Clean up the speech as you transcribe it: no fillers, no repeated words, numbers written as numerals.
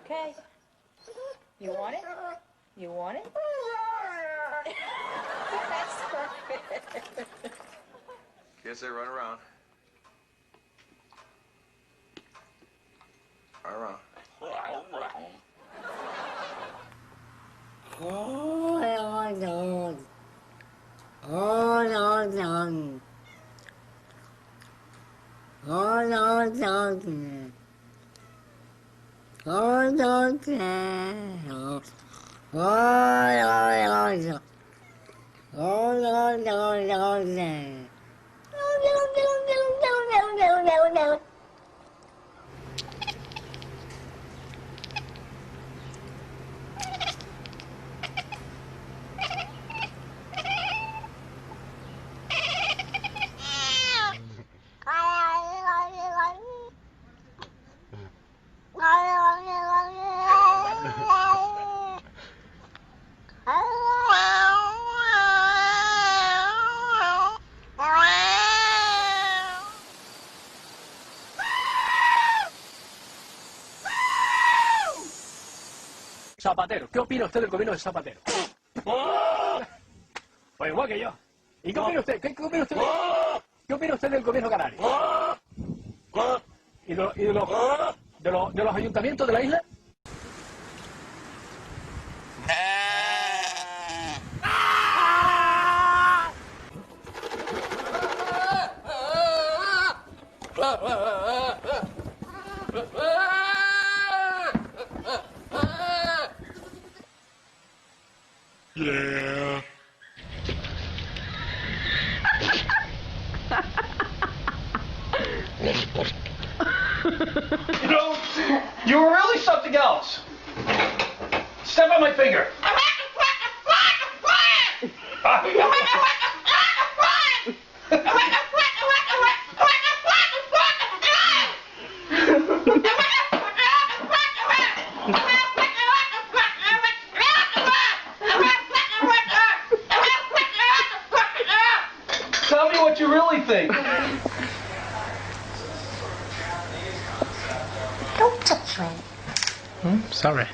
Okay. You want it? You want it? That's perfect. Yes, they run around. Run around. Zapatero, ¿qué opina usted del gobierno de Zapatero? Pues igual que yo. ¿Y qué opina usted? ¿Qué opina usted del gobierno canario? ¿Y de los ayuntamientos de la isla? Yeah. You know, you were really something else. Step on my finger. Tell me what you really think. Don't touch me. Sorry.